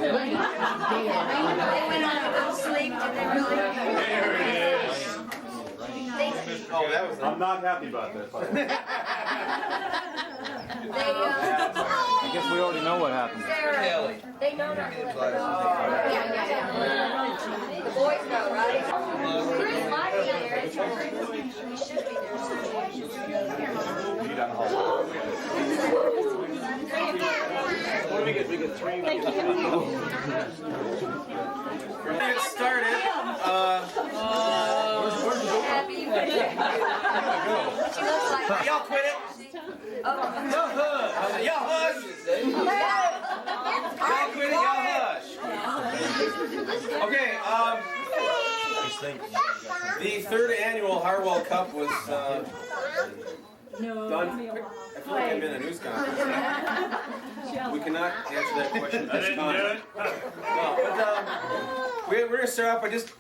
They went on a little sleep and they were like, There it is. Oh, that was. I'm not happy about that. I guess we already know what happened. They know not to let go. Yeah. The boys know, right? Chris might be there. He should be there. What do we get? We get 3. We're gonna get started. Happy birthday. She looks like Y'all quit it. Y'all hush. Y'all hush. Y'all quit it. Y'all hush. Okay. The 3rd annual Harwell Cup was done. I feel like I'm in a news conference. We cannot answer that question at this time. No, but we're going to start off by just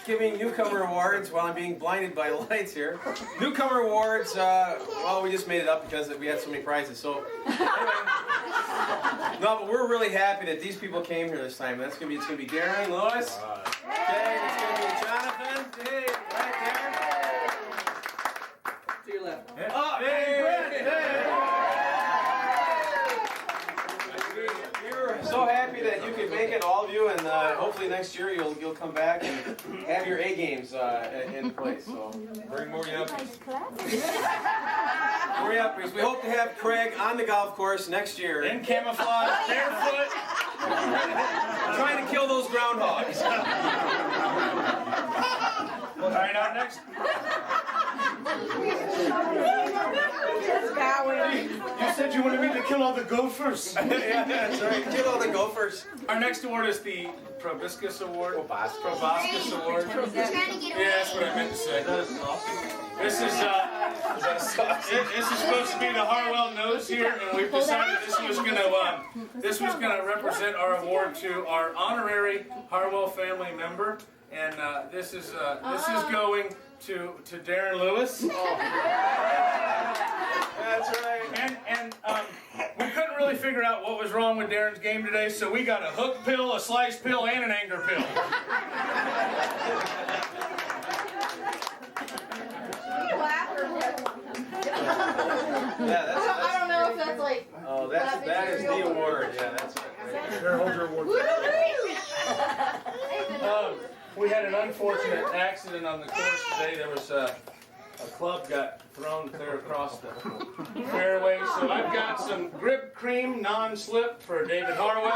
giving newcomer awards while I'm being blinded by lights here. Newcomer awards, well, we just made it up because we had so many prizes. So, anyway. No, but we're really happy that these people came here this time. It's going to be Darren, Lois. Okay, it's going to be Jonathan. Hey, right there. To your left. Oh, hey, Brett. We're so happy that you could make it, all of you, and hopefully next year you'll come back and have your A games in place. So bring more yuppies. More yuppies. We hope to have Craig on the golf course next year In camouflage, barefoot. trying to kill those groundhogs. All right, our next. You said you wanted me to kill all the gophers. Yeah, that's right. Kill all the gophers. Our next award is the Proboscis Award. Proboscis Award. Yeah, that's what I meant to say. This is supposed to be the Harwell nose here, and we've decided this was gonna represent our award to our honorary Harwell family member, and this is going to Darren Lewis. That's right. And we couldn't really figure out what was wrong with Darren's game today, so we got a hook pill, a slice pill, and an anger pill. Yeah, I don't know if that's like. oh, that is the award. Yeah, that's it. Here, hold your award. We had an unfortunate accident on the course today. There was a club got thrown clear across the fairway. So I've got some grip cream non-slip for David Harwell.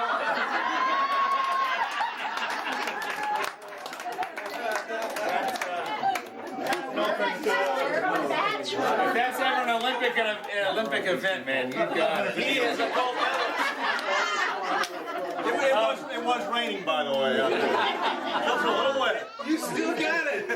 If that's ever an Olympic event, man, you got it. He is a gold medalist. It was raining, by the way. Just a little wet. You still got it.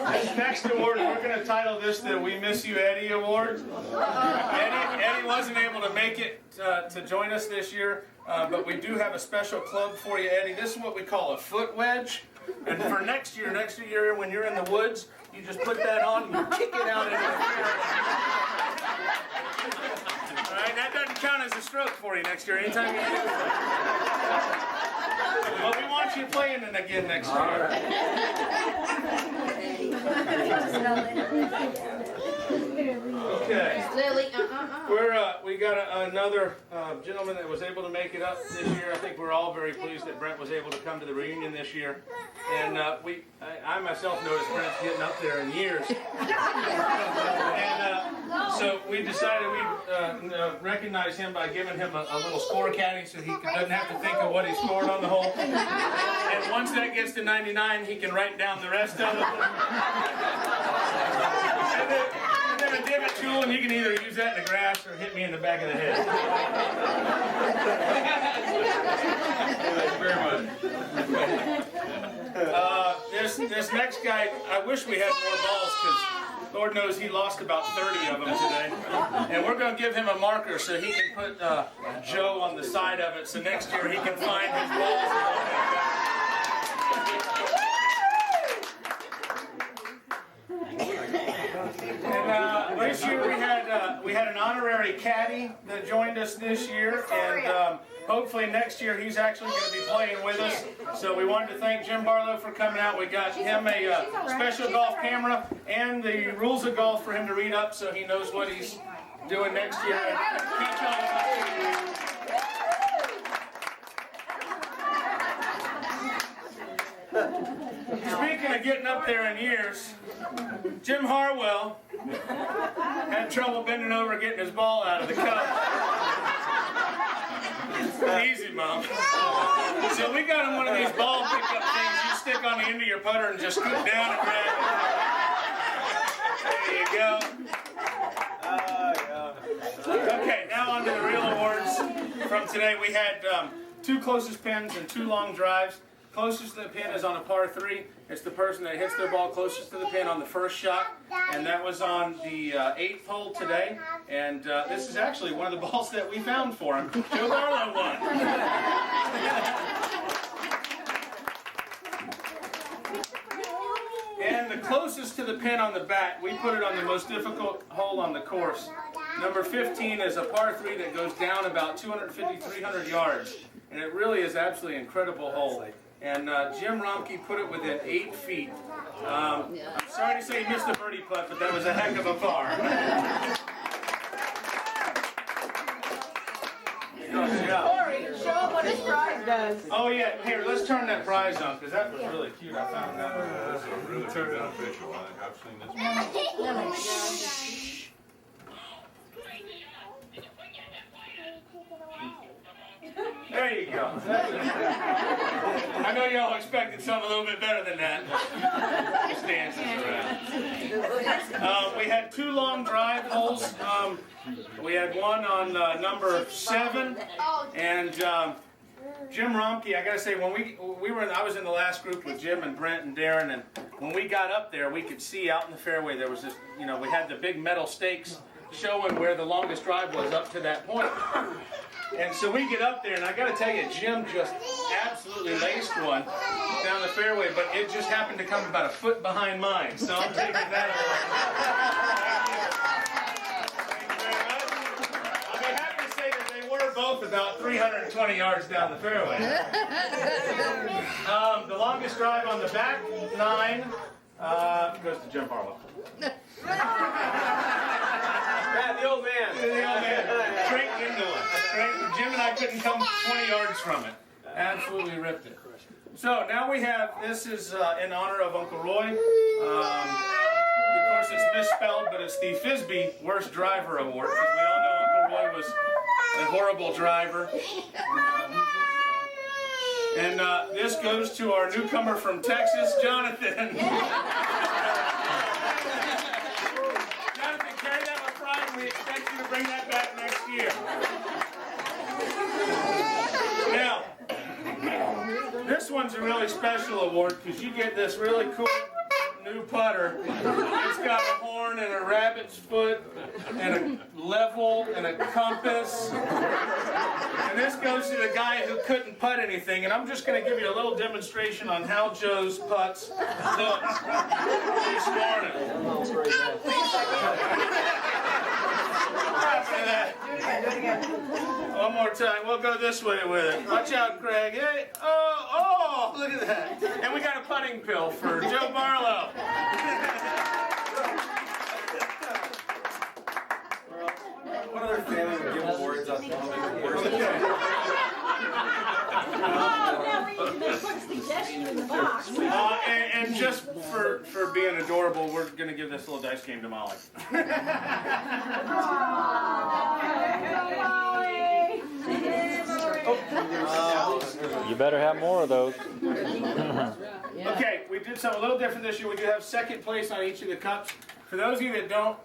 This next award, we're going to title this the We Miss You Eddie Award. Eddie wasn't able to make it to join us this year, but we do have a special club for you, Eddie. This is what we call a foot wedge. And for next year when you're in the woods, you just put that on and you kick it out into the fairway. All right, that doesn't count as a stroke for you next year. Anytime you do it. Well, we want you playing it again next year. Okay. Lily, We got another gentleman that was able to make it up this year. I think we're all very pleased that Brent was able to come to the reunion this year. And I myself noticed Brent's getting up there in years. And so we decided we'd recognize him by giving him a little score caddy so he doesn't have to think of what he scored on the hole. And once that gets to 99, he can write down the rest of it. And then a divot tool, and you can either use that in the grass or hit me in the back of the head. Thank you very much. This next guy, I wish we had more balls because Lord knows he lost about 30 of them today. And we're going to give him a marker so he can put Joe on the side of it so next year he can find his balls. And this year we we had an honorary caddy that joined us this year, and hopefully next year he's actually going to be playing with us. So we wanted to thank Jim Barlow for coming out. We got him a special golf camera and the rules of golf for him to read up so he knows what he's doing next year. And keep y'all up. Speaking of getting up there in years, Jim Harwell had trouble bending over getting his ball out of the cup. Easy, Mom. So we got him one of these ball pickup things you stick on the end of your putter and just scoop down and grab it. There you go. Okay, now on to the real awards from today. We had 2 closest pins and 2 long drives. Closest to the pin is on a par 3. It's the person that hits their ball closest to the pin on the first shot. And that was on the 8th hole today. And this is actually one of the balls that we found for him. Joe Barlow won. And the closest to the pin on the back, we put it on the most difficult hole on the course. Number 15 is a par 3 that goes down about 250, 300 yards. And it really is absolutely an incredible hole. And Jim Romke put it within 8 feet. I'm sorry to say he missed the birdie putt, but that was a heck of a par. Corey, show him what his prize does. Oh yeah, here, let's turn that prize on, because that was really cute. I found that one. That's really beneficial. I've seen this one. There you go. I know y'all expected something a little bit better than that. Just dances around. We had 2 long drive holes. We had one on number 7, and Jim Romke. I gotta say, when I was in the last group with Jim and Brent and Darren, and when we got up there, we could see out in the fairway there was this. We had the big metal stakes showing where the longest drive was up to that point. And so we get up there, and I got to tell you, Jim just absolutely laced one down the fairway, but it just happened to come about a foot behind mine. So I'm taking that away. Thank you very much. I'll be happy to say that they were both about 320 yards down the fairway. The longest drive on the back 9 goes to Jim Harwell. The old man. The old man. Straight into it. Jim and I couldn't come 20 yards from it. Absolutely ripped it. So now we have, this is in honor of Uncle Roy. Of course it's misspelled, but it's the Fisbee Worst Driver Award, because we all know Uncle Roy was a horrible driver. And this goes to our newcomer from Texas, Jonathan. We expect you to bring that back next year. Now, this one's a really special award because you get this really cool new putter. It's got a horn and a rabbit's foot and a level and a compass. And this goes to the guy who couldn't putt anything. And I'm just going to give you a little demonstration on how Joe's putts look this morning. One more time. We'll go this way with it. Watch out, Craig. Hey. Oh, look at that. And we got a putting pill for Joe Barlow. What other family would give awards on awards? They put suggestion in the box. And just for being adorable, we're going to give this little dice game to Molly. You better have more of those. Okay, we did something a little different this year. We do have second place on each of the cups. For those of you that don't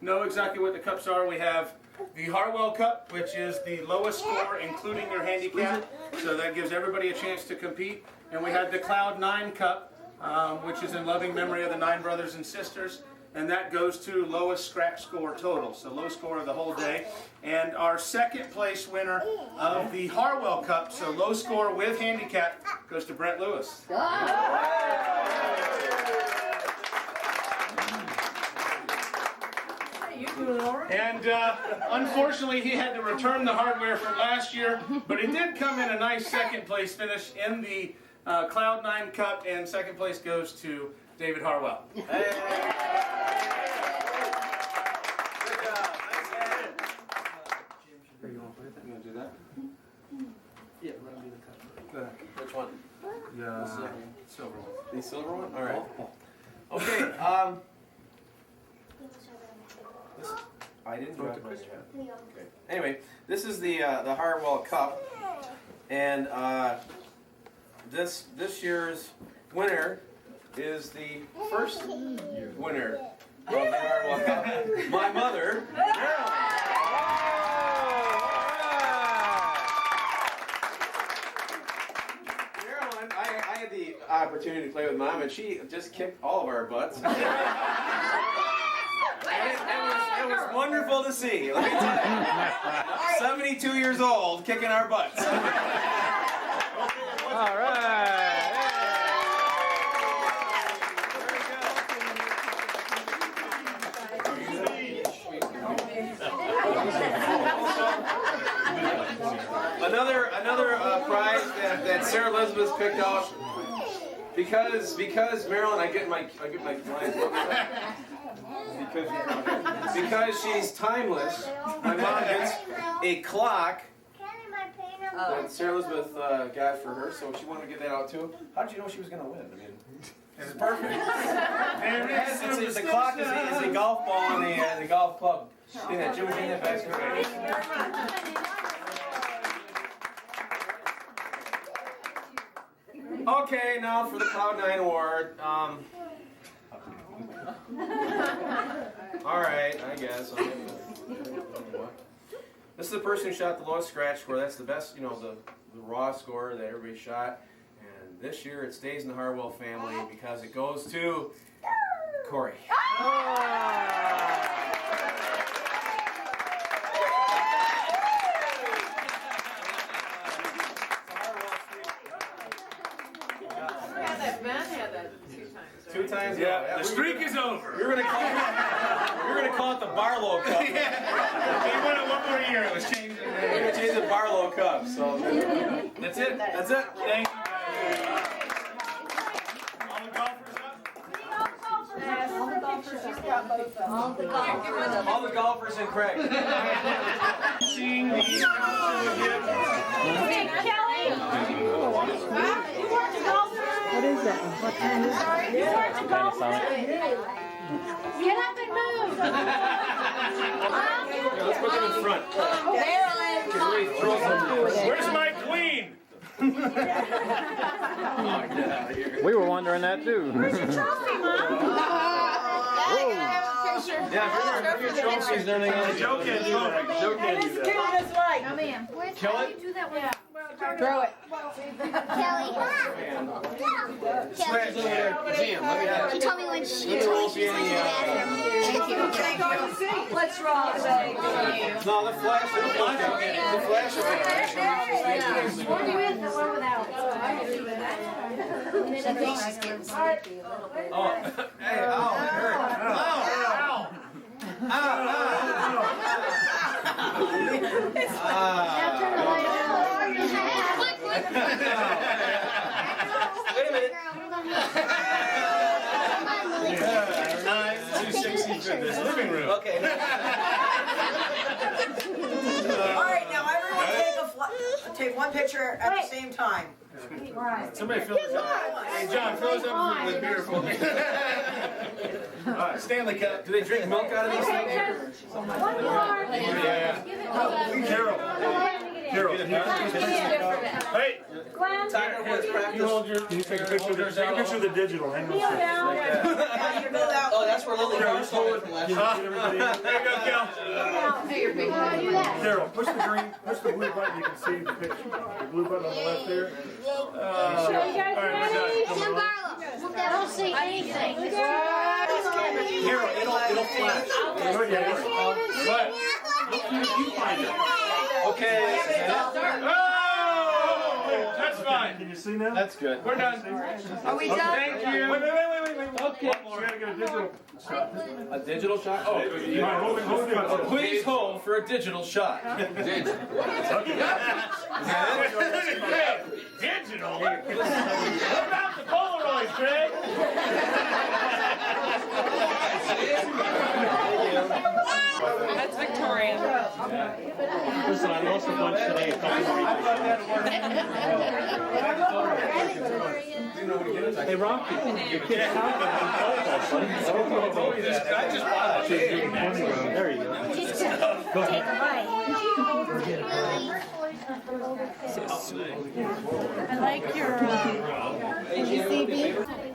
know exactly what the cups are, we have the Harwell Cup, which is the lowest score, including your handicap. So that gives everybody a chance to compete. And we have the Cloud 9 Cup, which is in loving memory of the 9 brothers and sisters. And that goes to lowest scratch score total, so low score of the whole day. And our second place winner of the Harwell Cup, so low score with handicap, goes to Brent Lewis. You doing all right? And unfortunately, he had to return the hardware from last year, but he did come in a nice second place finish in the Cloud9 Cup, and second place goes to David Harwell. Hey. Good job. Nice head. Are you going to play that? You want to do that? Yeah, let him do the cup. Which one? The silver one. The silver one? All right. Okay. I didn't grab my hat. Okay. Anyway, this is the Harwell Cup, and this year's winner is the first winner of the Harwell Cup. My mother, Carol. Carolyn, I had the opportunity to play with Mom, and she just kicked all of our butts. It was wonderful to see. Let me tell you. 72 years old, kicking our butts. All right. Another prize that Sarah Elizabeth picked out because Marilyn, I get my lines. Because she's timeless, my mom gets a clock that Sarah Elizabeth got for her, so she wanted to get that out too. How did you know she was going to win? I mean, it's perfect. The clock is a golf ball and the golf club. In that Jim in that basket. Okay, now for the Cloud9 Award. All right, I guess. This is the person who shot the lowest scratch score. That's the best, the raw score that everybody shot. And this year it stays in the Harwell family because it goes to Corey. Two times? Yeah, the streak is over. You're gonna call it the Barlow Cup. Yeah. They won it one more year. It was changed. We're gonna change it to Barlow Cup. So that's it. That's it. Thank you guys. All the golfers up? All the golfers and Craig. Seeing the Hey, Kelly! You weren't a golfer? What is that? What kind is that? You weren't a golfer? Get up and move! Let's put them in front. Where's my queen? We were wondering that too. Where's your trophy, Mom? Yeah, bring your trophies and everything else. Joe can't do that. Joe can't do that. Come in. Kill it? Do that one. Throw it. Kelly. Swear, Jim, let me have She told me when she told me she was going to the bathroom. Thank you. What's wrong, baby? No, the flash. The flash is One with or one without? She thinks she's getting sleepy a little bit. Oh, hey, ow, it hurt. Ow. Now turn the light on. Wait a minute. Nice. Too sexy for this living room. Okay. All right, now everyone take one picture at the same time. Somebody fill this up. Hey, John, fill this up with beer for me. All right, Stanley Cup. Do they drink milk out of these things? One more. Yeah. Carol. Carol. Hey. Glenn, Tiger Woods practice. You hold your. Can you take a picture of the digital? Hang kneel down. Oh, that's where Lily Rose told from last year. There you go, Cal. Carol, push the blue button, you can see the picture. The blue button on the left there. Are you guys ready? Jim Barlow. I don't see anything. Carol, it'll flash. What? Okay. Oh! That's fine. Can you see now? That's good. We're done. Are we done? Thank you. Wait. Okay. One more. gotta get a digital shot. A digital shot? Oh, You mind holding on? please hold for a digital shot. Digital? What about the Polaroid, Craig? That's Victoria. Listen, I lost a bunch today. A couple Hey, Rocky, your kid's talking about I just wanted to. There you go. Take a bite. I like your, ABCB.